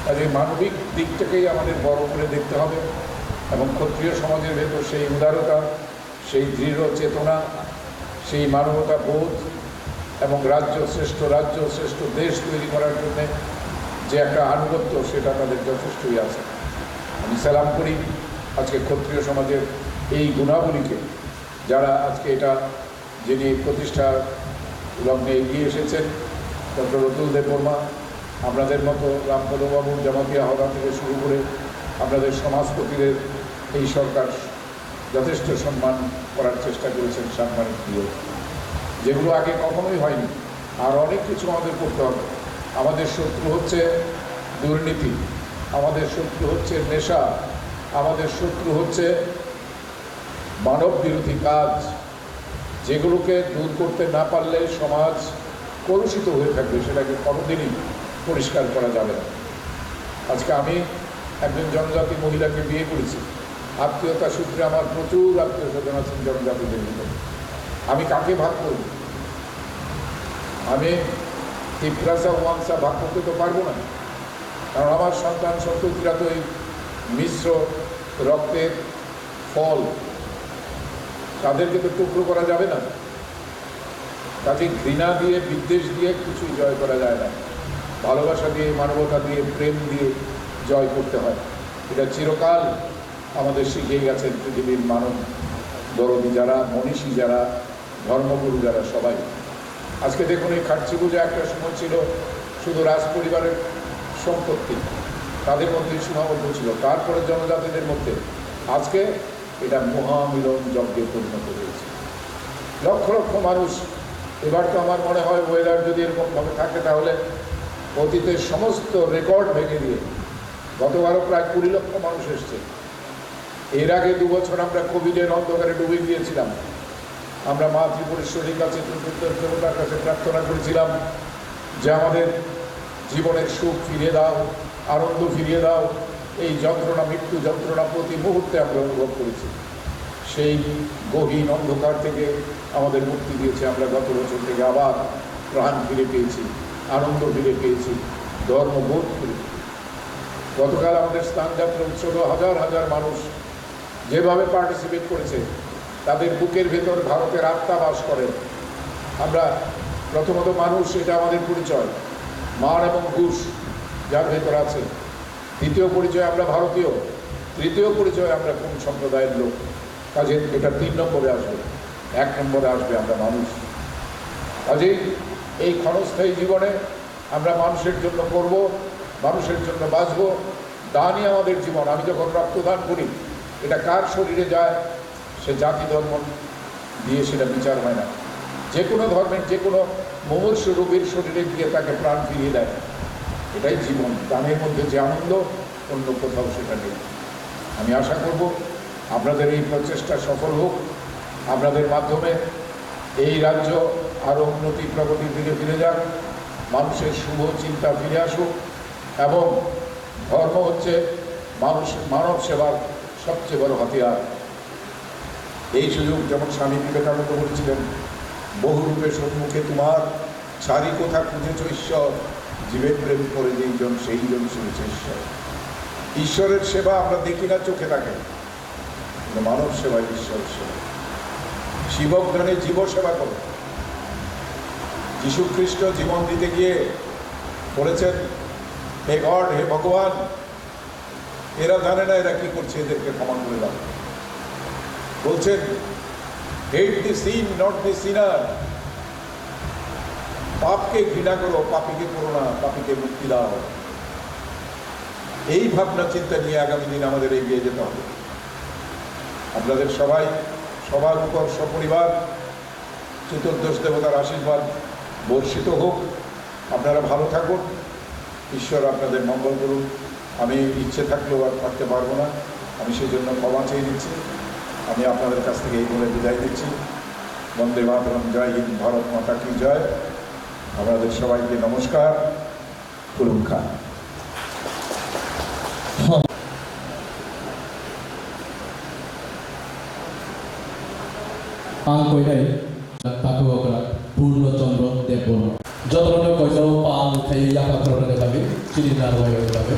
কাজে মানবিক দিকটাকেই আমাদের বড় করে দেখতে হবে, এবং ক্ষত্রিয় সমাজের ভেতর সেই উদারতা, সেই দৃঢ় চেতনা, সেই মানবতা বোধ এবং শ্রেষ্ঠ দেশ তৈরি করার জন্য যে একটা আনুগত্য, সেটা তাদের যথেষ্টই আছে। আমি সালাম করি আজকে ক্ষত্রিয় সমাজের এই গুণাবলীকে, যারা আজকে এটা যিনি প্রতিষ্ঠার লগ্নে এগিয়ে এসেছেন, ডক্টর অতুল দেববর্মা, আপনাদের মতো রামপদবাবু, জামাতিয়া হওয়া থেকে শুরু করে আপনাদের সমাজপতিদের এই সরকার যথেষ্ট সম্মান করার চেষ্টা করেছেন, সাম্মানিক দিয়ে, যেগুলো আগে কখনোই হয়নি। আর অনেক কিছু আমাদের করতে হবে। আমাদের শত্রু হচ্ছে দুর্নীতি, আমাদের শত্রু হচ্ছে নেশা, আমাদের শত্রু হচ্ছে মানব বিরোধী কাজ, যেগুলোকে দূর করতে না পারলে সমাজ কলুষিত হয়ে থাকবে, সেটাকে কোনোদিনই পরিষ্কার করা যাবে না। আজকে আমি একজন জনজাতি মহিলাকে বিয়ে করেছি। আত্মীয়তা সূত্রে আমার প্রচুর আত্মীয় স্বজন আছেন জনজাতিদের ভিতরে। আমি কাকে ভাগ করব? আমি তিপ্রাসা ওয়াংসা ভাগ করতে তো পারবো না, কারণ আমার সন্তান সন্ততিরা তো এই মিশ্র রক্তের ফল, তাদেরকে তো টুকরো করা যাবে না। কাজে ঘৃণা দিয়ে, বিদ্বেষ দিয়ে কিছুই জয় করা যায় না। ভালোবাসা দিয়ে, মানবতা দিয়ে, প্রেম দিয়ে জয় করতে হয়। এটা চিরকাল আমাদের শিখিয়ে গেছেন পৃথিবীর মানব দরদী যারা, মনীষী যারা, ধর্মগুরু যারা, সবাই। আজকে দেখুন, এই খার্চি পূজা একটা সময় ছিল শুধু রাজ পরিবারের সম্পত্তি, তাদের মধ্যে সীমাবদ্ধ ছিল। তারপরে জনজাতিদের মধ্যে আজকে এটা মহামিলন যজ্ঞে পরিণত হয়েছে। লক্ষ লক্ষ মানুষ। এবার তো আমার মনে হয় ওয়েদার যদি এরকমভাবে থাকে, তাহলে অতীতের সমস্ত রেকর্ড ভেঙে দিয়ে গতবারও প্রায় 20 লক্ষ মানুষ এসছে। এর আগে 2 বছর আমরা কোভিডের অন্ধকারে ডুবে গিয়েছিলাম। আমরা মা ত্রিপুরেশ্বরীর কাছে, ত্রিপুরের দেবতার কাছে প্রার্থনা করেছিলাম যে আমাদের জীবনের সুখ ফিরিয়ে দাও, আনন্দ ফিরিয়ে দাও। এই যন্ত্রণা, মৃত্যু যন্ত্রণা প্রতি মুহূর্তে আমরা অনুভব করেছি। সেই গহীন অন্ধকার থেকে আমাদের মুক্তি দিয়েছে। আমরা গত বছর থেকে আবার প্রাণ ফিরে পেয়েছি, আনন্দ ফিরে পেয়েছি, ধর্মবোধ ফিরে। গতকাল আমাদের স্থানযাত্রা উৎসবে হাজার হাজার মানুষ যেভাবে পার্টিসিপেট করেছে, তাদের বুকের ভেতর ভারতের আত্মা বাস করেন। আমরা প্রথমত মানুষ, এটা আমাদের পরিচয়, মান এবং ঘুষ যার ভেতর আছে। দ্বিতীয় পরিচয় আমরা ভারতীয়। তৃতীয় পরিচয় আমরা কোন সম্প্রদায়ের লোক। কাজে এটা 3 নম্বরে আসবে। 1 নম্বরে আসবে আমরা মানুষ। কাজেই এই ক্ষণস্থায়ী জীবনে আমরা মানুষের জন্য করব, মানুষের জন্য বাঁচব। দানই আমাদের জীবন। আমি যখন রক্তদান করি, এটা কার শরীরে যায় সে জাতি ধর্ম দিয়ে সেটা বিচার হয় না। যে কোনো ধর্মের যে কোনো মুমূর্ষু রোগীর শরীরে গিয়ে তাকে প্রাণ ফিরিয়ে দেয়। এটাই জীবন। দানের মধ্যে যে আনন্দ, অন্য কোথাও সেটা নেই। আমি আশা করব আপনাদের এই প্রচেষ্টা সফল হোক। আপনাদের মাধ্যমে এই রাজ্য আরও উন্নতি প্রগতির দিকে ফিরে যাক, মানুষের শুভ চিন্তা ফিরে আসুক, এবং ধর্ম হচ্ছে মানব সেবার সবচেয়ে বড় হাতিয়ার। এই সুযোগ যেমন স্বামী বিবেকানন্দ বলেছিলেন, বহুরূপে সম্মুখে তোমার, ছাড়ি কোথা খুঁজেছ ঈশ্বর, জীবের প্রেম করে যেইজন সেইজন শুনেছে ঈশ্বর। ঈশ্বরের সেবা আমরা দেখি না চোখে থাকে, মানব সেবায় ঈশ্বরের সেবা। শিবজ্ঞানে জীব সেবা করো। যীশু খ্রিস্ট জীবন দিতে গিয়ে বলেছেন, হে গড, হে ভগবান, এরা জানে না এরা কি করছে, এদেরকে ক্ষমা করে দাও। বলছেন, হেট দি সিন নট দি সিনার। পাপকে ঘৃণা করো, পাপীকে করো না, পাপীকে মুক্তি দাও। এই ভাবনা চিন্তা নিয়ে আগামী দিন আমাদের এগিয়ে যেতে হবে। আপনাদের সবাই সবার উপর সপরিবার চতুর্দশ দেবতার আশীর্বাদ বর্ষিত হোক। আপনারা ভালো থাকুন, ঈশ্বর আপনাদের মঙ্গল করুন। আমি ইচ্ছে থাকলেও আর থাকতে পারবো না, আমি সেই জন্য ক্ষমা চেয়ে নিচ্ছি। আমি আপনাদের কাছ থেকে এই বলে বিদায় দিচ্ছি। বন্দে মাতরম, জয় হিন্দ, ভারত মাতা কি জয়। আপনাদের সবাইকে নমস্কার, কুলুম খান। আং কইনাই তাকুকরা পূর্ণচন্দ্র দেববর্মা যতন কইজাও পাল থাই ইয়াপা করতে যাবে চিনিনার হয়ে যাবে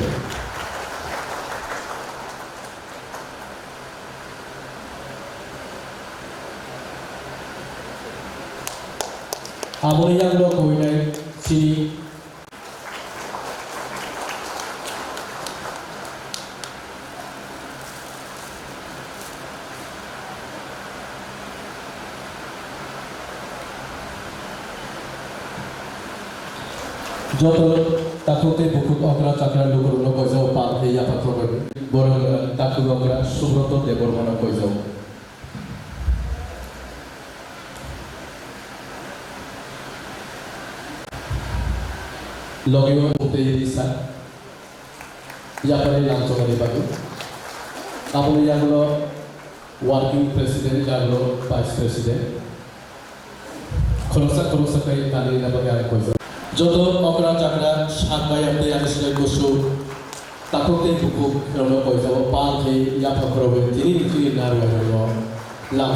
আমরি ইয়াংলো কইনাই চিনি যত তাকুকে বুকুক অগ্রা চাকরা লুকুরুলো কইজাও পাল থাই ইয়াপা করবে বড় তাকুক অগ্রা সুব্রত দেববর্মা কইজাও লগেও উতেই দিছা ইয়াপারে লাঞ্চমানি বাবু আপনি ইয়াগুলো ওয়ার্কিং প্রেসিডেন্ট ইয়াগুলো ভাইস প্রেসিডেন্ট খরচা কাই কালি নাবাগে আর কইছো যত অকরা চাকরা সাত ভাই আপনি আনিসলে গোসু তাকতে বুকু রনো কইছো পাল হে ইয়াপা করবে তিনি তিনি নারু হলো লাম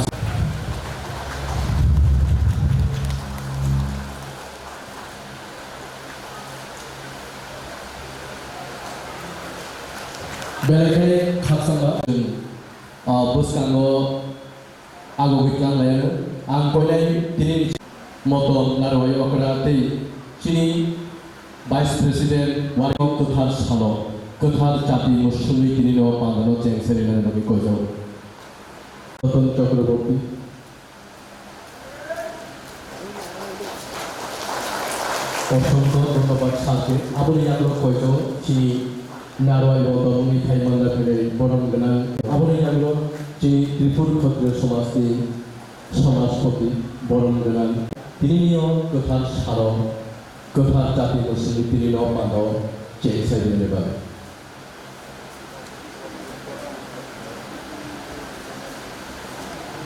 बेलायखाय खाकसांगा बुसकांगो आगो बिकलां लायानो आं कयलाय दिनै मटन नारवाय अकरा तै चिनि भाइस प्रेसिडेंट वारिं गोथार सानो गोथार जाति मुस्लिम दिनैनो बांगानो जेंसेरिनो नबि कयजो रतन चक्रवर्ती অসংখ্য ধন্যবাদ সাথে আপনি আগ্রহ কয়জো চিনি নারওয়াই বদল মিঠাই মাল্লা ফেলে বরণ গোনাं আপনি আগ্রহ যে ত্রিপুর ক্ষত্রিয় সমাজে সমাজপতি বরণ গোনাं তিনিও গোথার সারং গোথার জাতি মুসলিম তিনিও বাঁধাও চেয়েছেন এবার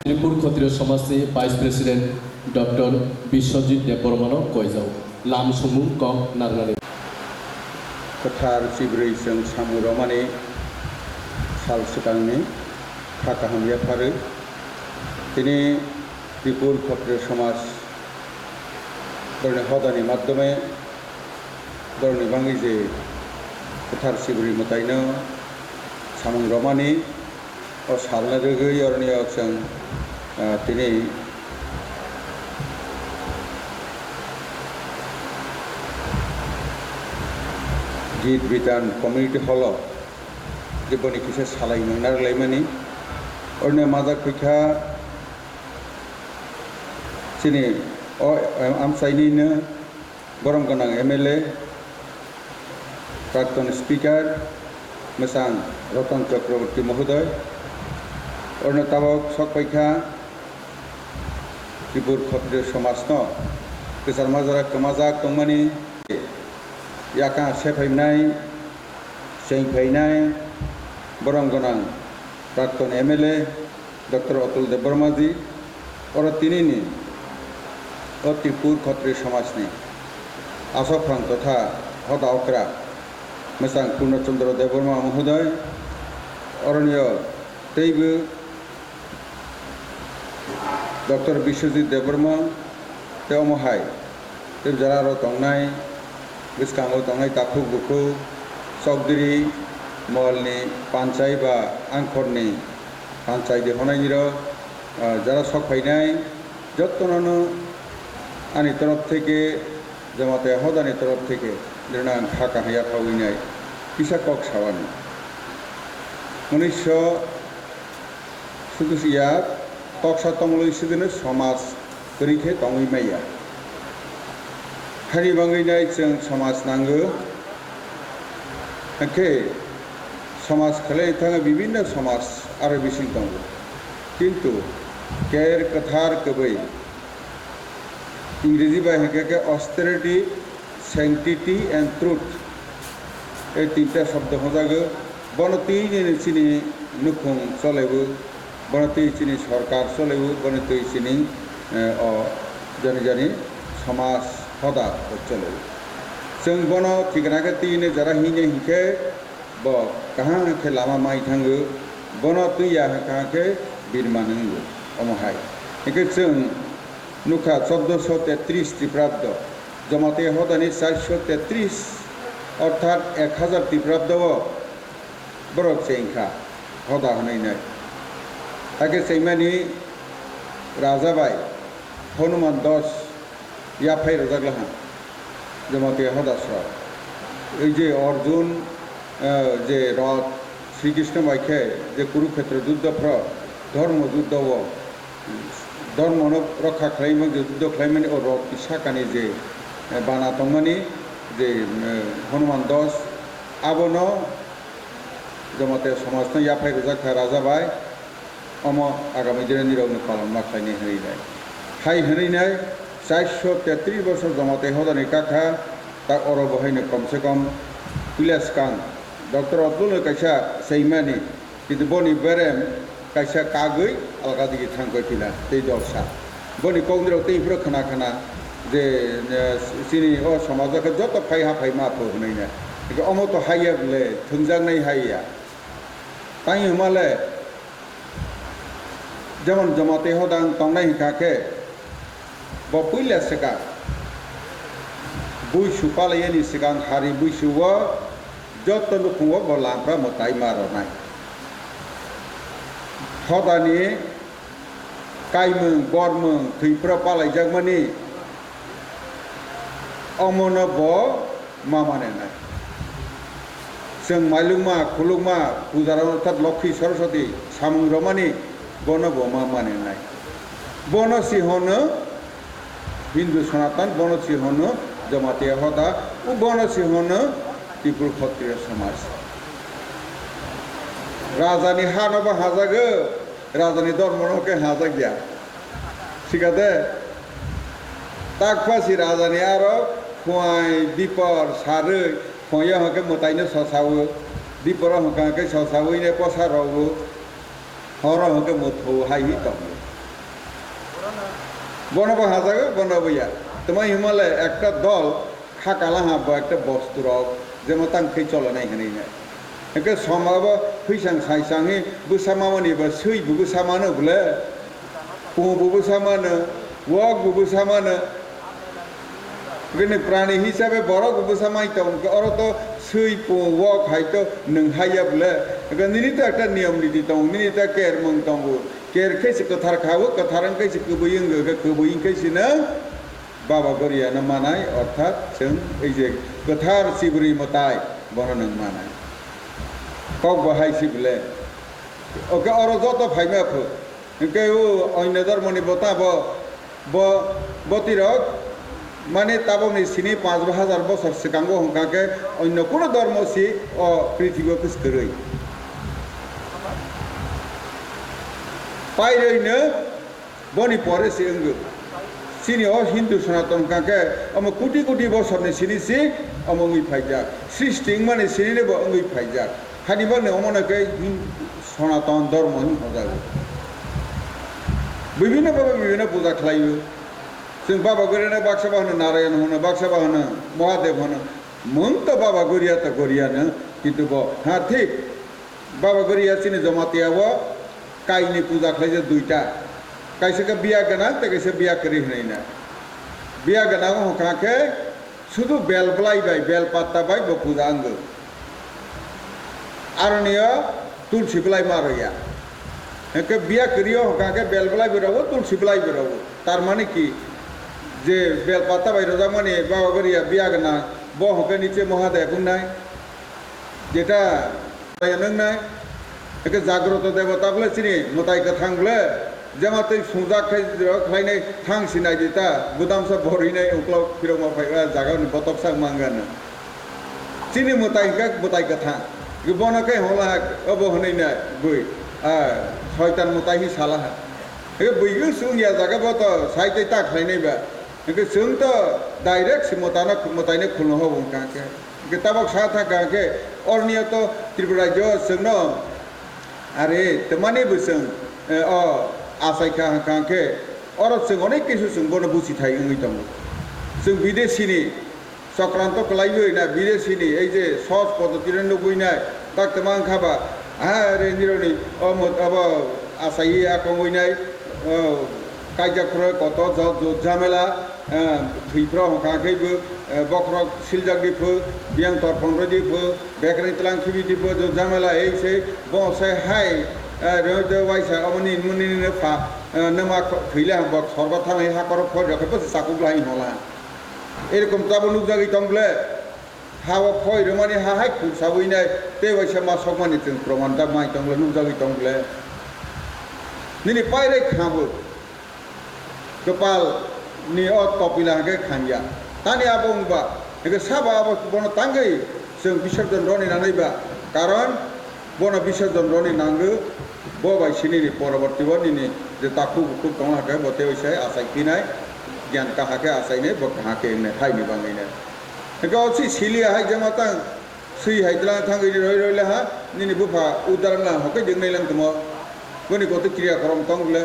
ত্রিপুর ক্ষত্রিয় সমাজে vice president doctor Biswajit Debbarma কয়জাও लाम सुमुं कं नारनानै कथार सिब्रै जों सामु रमानि साल सिगांनि खाकाहाम याफारो दिनै त्रिपुर क्षत्रिय समाज बरनि हदानि माध्यमे बरनि बाङै जे कथार सिब्रै मतायनो सामु रमानि ओ सालना रोगै अरनि जों दिनै गीत बिधान कम्युनिटी हल जेबोनि किसे सालायनो नारलायमानि ओरनो माजा फैखा चिनि आमसाइनिनो बरम गोनां एमएलए प्राक्तन स्पीकार मोजां रतन चक्रवर्ती महोदय ओरनो ताबक सक फैखा त्रिपुर क्षत्रिय समाजनो गोसार माजारा कमाजाक दंमानि याका सेफायनाय सेंफायनाय बरम गोनां प्राक्तन एमएलए डॉक्टर अतुल देबबर्मा जी और तिनिनि त्रिपुर क्षत्रिय समाजनि आसफ्रां तथा हदा अक्रा मोजां पूर्णचंद्र देबबर्मा महोदय अरण्य तैबो डॉक्टर विश्वजित देबबर्मा तेमहाय तेब जरा दंनाय बिस्कांगो दंनाय ताकु बुकु चौधरी महलनि पांचाय बा आंखरनि पांचाय देहनायनिर जरा सकफायनाय जत्तनानो आंनि तरफ थेके जमाते हदानि तरफ थेके देरना खाका हाया फावैनाय किसा कक सावानि मनुष्य सुदुसिया तकसा तमलै सिदिनो समाज गरिखे तङै माइया हारि बांगैनाय जों समाज नांगौ एखे समाज खालायनो थाखाय विभिन्न समाज आरो बिसिं दं किन्तु केर कथार कबै इंग्रेजी बाहेके ऑस्टेरिटी सैंक्टिटी एंड ट्रुथ এই তিনটা শব্দ হজাগো বনতি চিনি নুখুং চলেবো বনতি চিনি সরকার চলেবো বনতি চিনি জানি জানি সমাজ হদা চলেবো जों बन ठिकानाखौ तीने जरा हिने हिखे ब कहाँ के लामा माई थांगो बन तुया कहाँके बिरमा नंगो अमहाय एके जों नुखा 1433 ख्रीष्टाब्द जमाते हदानि 433 अर्थात 1000 ख्रीष्टाब्द बरक सेंखा हदा हनैनाय आगे सैमानि राजाबाई हनुमान दास या फाइ रजाग्लाहा जमाते हदासरा जे अर्जुन जे रथ श्रीकृष्ण बाइखे जे कुरुक्षेत्र युद्धफ्र धर्म युद्ध धर्म रक्षा खालामो युद्ध खालामो और रथ इसाकानि जे बाना तंगमानि जे हनुमान दास आबन जमाते समाजनो याफाइ रजाखा राजाबाय अम आगामी दिन निरवनो पालन खालामनो हरैनाय हाय हरैनाय 433 बছর जमाते हदानि काखा ता अर बहायनो कम से कम पिलास कां डॉक्टर अब्दुल कैसा सैमानि किन्तु बनि बेरेम कैसा कागै अलगा दिगे थांगै पिला तै दरसा बनि कौन्द्र तैफ्र खाना खाना जे सिनि अ समाजखौ जत फाइ हाफाइ माफो होनैना इखौ अम तो हाया बले थंजांनाय हाया ताइ हमाले जेमन जमाते हदां तंनाय हिकाखे बपुइला सेका बुइसु पालायनि सिगां हारि बुइसुवा जत लुखुवा बलाफ्रा मताय मारनाय हदानि कायमों बरमों थैफ्रा पालायजागमानि अमन ब मामानेनाय जों माइलुमा खुलुमा पुजारा अर्थात लक्ष्मी सरस्वती सामुंग्रमानि बन ब मामानेनाय बन सिंहनो हिंदू सनातन बन सिंहनो जमाते हदा उ बन सिंहनो त्रिपुर क्षत्रिय समाज राजानि हानबा हाजागो राजानि धर्मनोके हाजा गया सिगादे ताकफासि राजानि आरो खुवाय दीपर सारै खुया हके मतायनो ससावो दीपर हके ससावैने पसारावो हर हके मथौ हायि दं बनबा हाजागो बनबैया तुम्हार हिमालय एक दल खाकाला हाब एक बस्त्रक जेमन तांखै चलनाय हनैना एके समाबो फैसां साइसाङै बोसामामनिबा सैबो बोसामानो बले पुबो बोसामानो वकबो बोसामानो गने प्राणी हिसाबै बरक बोसामाइतो अर तो सै पु वक हाइतो नंहाया बले गनिनि त एक नियम नीति दं निनि त केर मं दंबो केर कैसे कथार खावो कथारं कैसे कबैंगो कबैं कैसेनो बाबा गरियानो मानाय अर्थात जों जे कथार सिबुरि मताय बनन मानाय कक बाहायसि बले ओके अर जत फाइमाफो के ओ अन्य धर्मनि बता ब बतिरक माने ताबनि सिनि 5000 बছর सिगांगो हंकाके अन्य कोनो धर्मसि अ पृथ्वीयाव किसकरै पाइरैनो बनि परेसि अंगो सिनि अ हिंदू सनातन काके अम कोटि कोटि बছरनि सिनिसि अमंगै फाइजाक सृष्टि माने सिनिने ब अंगै फाइजाक हानिबानो अमनके सनातन धर्म नि हजागो विभिन्न पूजा खालायो जों बाबा गरियानो बाक्साबा होनो नारायण होनो बाक्साबा होनो महादेव होनो मोन तो बाबा गरिया तो गरियानो किन्तु ब हाँ ठीक बाबा गरिया सिनि जमातियाव कायनि पूजा खालायो दुइटा कैसे बिया गना तो कैसे बिया करी हनैना बिया गना हकाके शुधु बेल बलायबाय बेल पात्ता बाय ब पूजा अंगो आरनिया तुलसी बलाय मारैया एके बिया करियो हकाके बेल बलाय बेरावो तुलसी बलाय बेरावो तार माने कि जे बेल पात्ता बाय रजा माने बाबा गरिया बिया गना ब हके नीचे महादेव बुंनाय जेटा नंनाय एके जाग्रत देवता बले सिनि मताय गथांबले Jamatai sungjak khainai thang sinai dita budam sa borinai uklok piroma phaiga jaga ni botok sang mangana chini mutai ka thang gubona kai hola abo honai na bui shaitan mutai hi salah e bui gu sung ya jaga boto sai tai ta khainai ba ke sung to direct si mutana mutai ne khulno ho bung ka ke tabak sa tha ka ke orniya to tripura jo sung no are temani busung asai ke orang sing onek kisu sing bono busi thai ngi tamu sing bidesi ni sakranto kelaiyo na bidesi ni ei je sos podotiren no buina tak temang khaba are nironi omot aba asai akongoi nai kaijak pro koto jo jamela thipro ka ke bu bokrok siljak dipu biang tor pongro dipu bekri tlang khibi dipu jo jamela ei se bo se hai Rada waisa amani muni ne fa nama khila bak sorba thang ha kor phor rakhe pas sakuk lai hola erokom tabo nugjagi tongle hawa phoi romani ha hai khu sabui nai te waisa ma sokmani tin proman ta mai tongle nugjagi tongle nini paire khabu kepal ni ot topila ke khanya tani abong ba ke saba abo bono tangai sing bisarjon roni nanai ba karon bono bisarjon roni nangu bo bai sini ni poroborti bo ni je taku ku tong ha ke bote wisai asai kinai gyan ka ha ke asai ne bo ha ke ne hai ni bangai ne ke osi silia hai jamata sui hai tlang thang ni roi la ha ni bufa udaran la ho ke jeng nei lang tmo goni ko te kriya karom tong le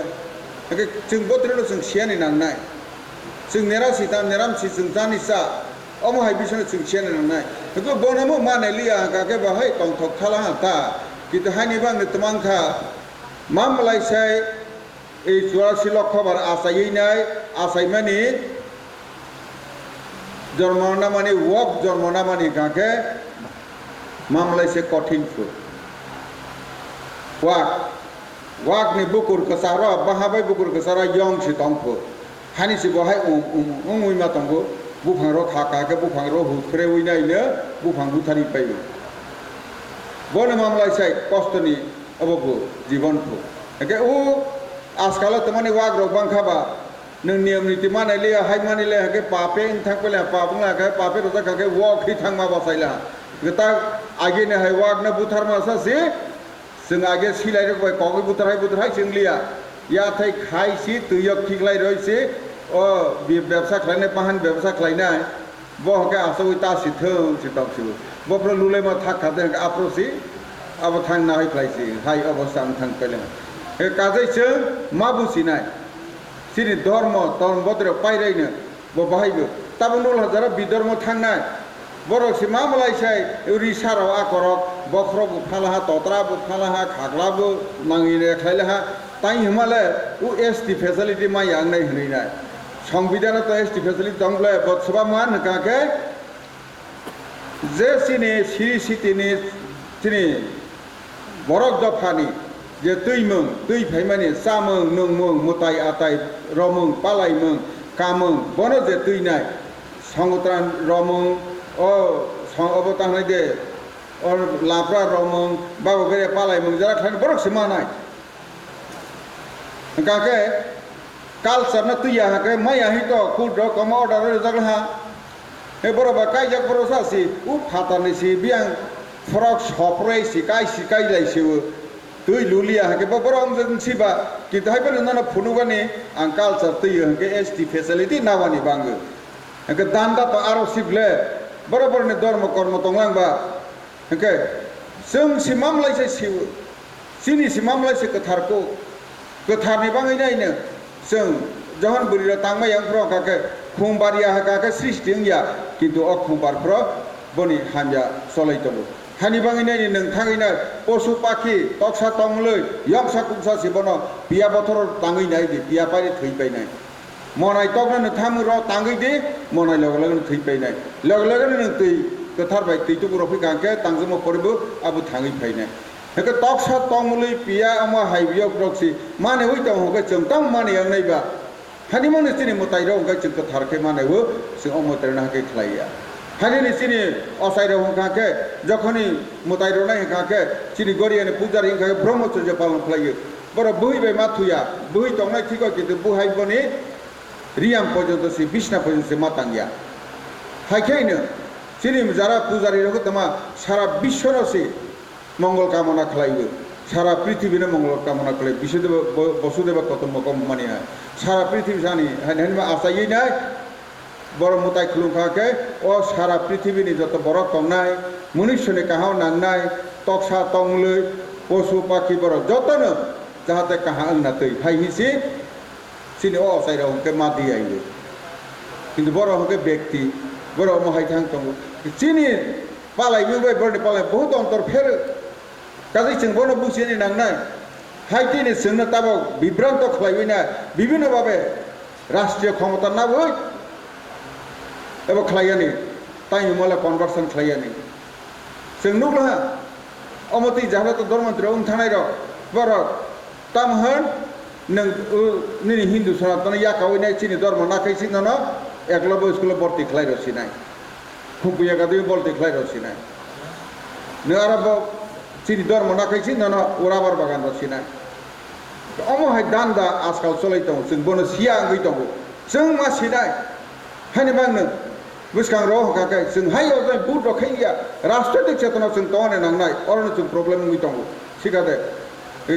ke chung botre no sung sian ni nang nai sung nera sitam neram si sung tani sa omo hai bisana sung sian ni nang nai ko bonamo ma ne lia ka ke ba hai tong thok thala ha ta kita hani bang temang kha mamlai sai ei 84 লক্ষ বার asai nai asai mani jormona mani wok jormona mani kake mamlai se kothin fu wak ni bukur kasara bahabai bukur kasara yong si tongfu hani si bohai ui ma tongfu buphang ro khaka ke buphang ro hu khre ui nai ne buphang buthari pai bone mamlai sai kostoni abobu জীবন ফু একে ও আজকাল তোমানি ওয়াগ রবাং খাবা নং নিয়ম নীতি মানাইলে high মানিলে একে পাপে থাকলে পাপংলা কে পাপে রজা কাকে ওয়াক হি থাংমা বাসাইলা গতা আগে নে হাই ওয়াগ না বুথার মাসা সে जों आगे सिलाइ रबाय कगै बुथारहाय जोंलिया या थाय खायसि तुयक थिगलाय रयसि ओ व्यवसा खालायनाय पाहान व्यवसा खालायनाय बहके आसौ तासि थों सितकसि बफ्र लुले मा थाखादे आप्रसि अब थांना हाय खालायसि हाय अवस्था थां पेले ए काजैसो मा बुसिनाय सिनि धर्म तन बद्र पाइरायनो ब बाहायबो ताबुनुल हजारा बिधर्म थांनाय borok si mamlai sai uri sarau akorok bokro bu phalaha totra bu phalaha khagla bu mangire khailaha tai himale u st facility ma yang nai hnai nai সংবিধান তো st facility dongble botsaba man ka ke je sini siri sitini tini borok dofani je tuimung tui phaimani samung nungmung mutai atai romung palaimung kamung bono je tuinai songutran romung ओ अबतां दे और लाफ्रा रोमंग बाबो बेरे पालाय मंग जरा खान बरक से मानाय काके काल सरना तुया हाके माया हि तो खुद कम ऑर्डर जगहा हे बरोबा काय जक भरोसा सी उ फातानि सी बियां फ्रक सप्रै सिकाय लाइसि तुइ लुलिया हाके बरम जन सिबा कि दाय बन न फुनुगानि आं काल सर तुय हाके एसटी फैसिलिटी नावानि बांगो हाके दानदा तो आरो सिबले बराबर ने धर्म कर्म तंगलांबा ओके जों सि मामलाय से सिउ सिनि सि मामलाय से कथारखौ कथारनि बाङै नायनो जों जहन बुरिरा तांबाय आंफ्र काके खुंबारिया काके सृष्टिया किन्तु अ खुंबारफ्र बनि हान्या सलायतबो हानि बाङै नायनो नोंथाङैनो पशु पाखि तक्सा तंलै यंसा कुंसा सिबनो बिया बथर ताङै नायदि बिया पारि थैबायनाय मनाय तगनो थामुर तांगै दे मनाय लगन थैबायनाय लगन नों तै कथारबाय तै तुगुर फैगांके तांजम परबो आबो थाङै फायनाय हेके तक्सा तंगलै पिया अमा हाइबियो प्रक्सि माने होय तं होके चंतां माने यांनायबा हानि मने सिनि मतायरो होके चं कथारके मानेबो जों अमतरना हाके खलाया हानि सिनि असायरो होकाके जखनि मतायरो नाय होकाके सिनि गरियानि पुजारि होकाके ब्रह्मचर्य पालन खलायो বড় বহিবে মাথুয়া বহি তংনাই ঠিক কিন্তু বুহাইবনি রিয়াম পর্যন্ত সে বিছনা পর্যন্ত মাতাঙ্গিয়া হাইখাইনো চিনি যারা পূজারী রকম তোমা সারা বিশ্বর সে মঙ্গল কামনা খালাইব সারা পৃথিবীর মঙ্গল কামনা খালাই বিশ্বদেব বসুদেব কত মকম মানে হয় সারা পৃথিবী জানি হ্যাঁ আসাই নাই বড় মোতাই খুলুমখাকে ও সারা পৃথিবীনি যত বড় কমনাই মনুষ্যনি কাহাও নাংনাই তকসা তংলই পশু পাখি বড় যতন যাহাতে কাহা আংনাতৈ হাই হিসি চিনি ও অসাইরা হকে মা দিয়ে আইবে কিন্তু বড় হকে ব্যক্তি বড় মহাই থাং দङ চিনি পালাই মিবাই বড় পালাই বহুত অন্তর ফের কাজে जों বড় বুঝিনি নাংনাই হাইটিনি जोंनो তাবো বিভ্রান্ত খালাইবি না বিভিন্নভাবে রাষ্ট্রীয় ক্ষমতা না বই এবং খালাইয়ানি তাই মলে কনভারসন খালাইয়ানি जों नुब्ला अमति जाहला तो धर्ममंत्री थानाय र बर ताम होन नि हिंदू सनातन या कावैनाय चिनि धर्म नाखैसि न एकलब्य स्कुल भर्ती खालाय रसिनाय खुंपुया गादि भर्ती खालाय रसिनाय न आरो चिनि धर्म नाखैसि न उराबार बागान रसिनाय अमहाय दान्दा आजकाल चलाय दङ जों बनो सिया आंगै दङ जों मा सिनाय हानि बांनो बुझखां र' हकाखै जों हायाव जों बुद रखाइया राष्ट्रनिक चेतना जों तने नांनाय अरनो जों प्रब्लेम नुइ दङ सिगादे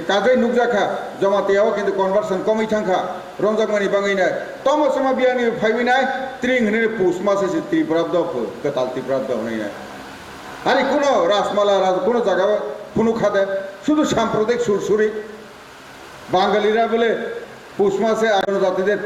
काजै नुकजाखा जमातेयाव किन्तु कनभारसन कमै थांखा रंजामानि बाङैनो तमसमा बियानि फाइबिनाय त्रिं हने पुस मासे से त्रिप्राब्द गताल त्रिप्राब्द हनैना आरो কোনো রাসমালা কোনো জায়গা কোনো খাদে শুধু সাম্প্রদায়িক সুরসুরি বাঙালিরা বলে পুষ মাসে আরো জাতিদের